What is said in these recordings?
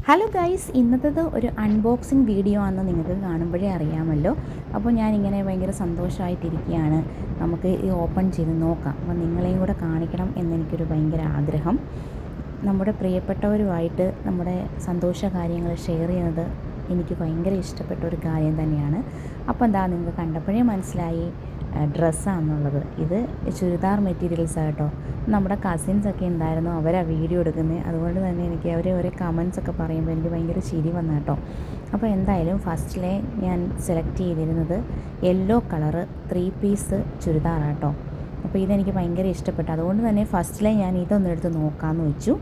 Hello guys, ഇന്നത്തേത് ഒരു unboxing video ആണെന്ന് നിങ്ങൾക്ക് കാണുമ്പോഴേ അറിയാമല്ലോ. അപ്പോൾ ഞാനിങ്ങനെ ഭയങ്കര സന്തോഷമായിട്ടിരിക്കുകയാണ്. നമുക്ക് ഇത് ഓപ്പൺ ചെയ്ത് നോക്കാം. അപ്പോൾ നിങ്ങളെയും കൂടെ കാണിക്കണം എന്നെനിക്കൊരു ഭയങ്കര ആഗ്രഹം. നമ്മുടെ പ്രിയപ്പെട്ടവരുമായിട്ട് നമ്മുടെ സന്തോഷ കാര്യങ്ങൾ ഷെയർ ചെയ്യുന്നത് എനിക്ക് ഭയങ്കര ഇഷ്ടപ്പെട്ട ഒരു കാര്യം തന്നെയാണ്. അപ്പോൾ എന്താ, നിങ്ങൾക്ക് കണ്ടപ്പോഴേ മനസ്സിലായി ഡ്രസ്സാണെന്നുള്ളത്. ഇത് ചുരിദാർ മെറ്റീരിയൽസാണ് കേട്ടോ. നമ്മുടെ കസിൻസൊക്കെ ഉണ്ടായിരുന്നു, അവരാ വീഡിയോ എടുക്കുന്നത്. അതുകൊണ്ട് തന്നെ എനിക്ക് അവർ ഓരോ കമൻസൊക്കെ പറയുമ്പോൾ എനിക്ക് ഭയങ്കര ചിരി വന്നു കേട്ടോ. അപ്പോൾ എന്തായാലും ഫസ്റ്റിലെ ഞാൻ സെലക്ട് ചെയ്തിരുന്നത് യെല്ലോ കളറ് 3 പീസ് ചുരിദാറാണ് കേട്ടോ. അപ്പോൾ ഇതെനിക്ക് ഭയങ്കര ഇഷ്ടപ്പെട്ടു. അതുകൊണ്ട് തന്നെ ഫസ്റ്റിലെ ഞാൻ ഇതൊന്നെടുത്ത് നോക്കാമെന്ന് വെച്ചു.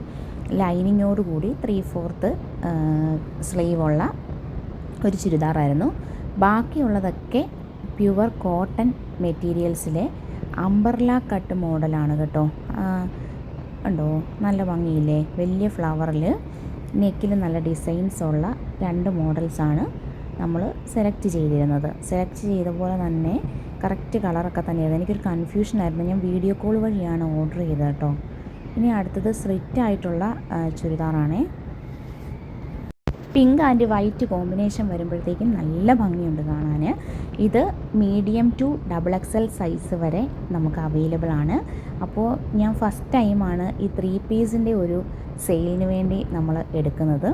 ലൈനിങ്ങോടുകൂടി 3/4 സ്ലീവുള്ള ഒരു ചുരിദാറായിരുന്നു. ബാക്കിയുള്ളതൊക്കെ പ്യുവർ കോട്ടൺ മെറ്റീരിയൽസിലെ അംബർല കട്ട് മോഡലാണ് കേട്ടോ. ഉണ്ടോ, നല്ല ഭംഗിയില്ലേ? വലിയ ഫ്ലവറിൽ നെക്കിൽ നല്ല ഡിസൈൻസുള്ള 2 മോഡൽസാണ് നമ്മൾ സെലക്ട് ചെയ്തിരുന്നത്. സെലക്ട് ചെയ്ത പോലെ തന്നെ കറക്റ്റ് കളറൊക്കെ തന്നെയായിരുന്നു. എനിക്കൊരു കൺഫ്യൂഷനായിരുന്നു. ഞാൻ വീഡിയോ കോൾ വഴിയാണ് ഓർഡർ ചെയ്തത് കേട്ടോ. ഇനി അടുത്തത് സ്ലിറ്റായിട്ടുള്ള ചുരിദാറാണേ. പിങ്ക് ആൻഡ് വൈറ്റ് കോമ്പിനേഷൻ വരുമ്പോഴത്തേക്കും നല്ല ഭംഗിയുണ്ട് കാണാൻ. ഇത് മീഡിയം ടു XXL സൈസ് വരെ നമുക്ക് അവൈലബിൾ ആണ്. അപ്പോൾ ഞാൻ ഫസ്റ്റ് ടൈമാണ് ഈ 3 പീസിൻ്റെ ഒരു സെയിലിന് വേണ്ടി നമ്മൾ എടുക്കുന്നത്.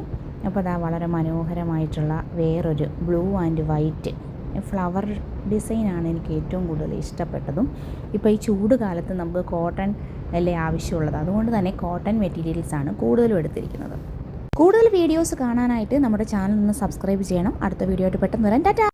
അപ്പോൾ അതാ വളരെ മനോഹരമായിട്ടുള്ള വേറൊരു ബ്ലൂ ആൻഡ് വൈറ്റ് ഫ്ലവർ ഡിസൈനാണ് എനിക്ക് ഏറ്റവും കൂടുതൽ ഇഷ്ടപ്പെട്ടതും. ഇപ്പോൾ ഈ ചൂട് കാലത്ത് നമുക്ക് കോട്ടൺ അല്ലേ ആവശ്യമുള്ളത്. അതുകൊണ്ട് തന്നെ കോട്ടൺ മെറ്റീരിയൽസാണ് കൂടുതലും എടുത്തിരിക്കുന്നത്. കൂടുതൽ വീഡിയോസ് കാണാനായിട്ട് നമ്മുടെ ചാനൽ ഒന്ന് സബ്സ്ക്രൈബ് ചെയ്യണം. അടുത്ത വീഡിയോ ആയിട്ട് പെട്ടെന്ന് വരാം. ടാറ്റാ.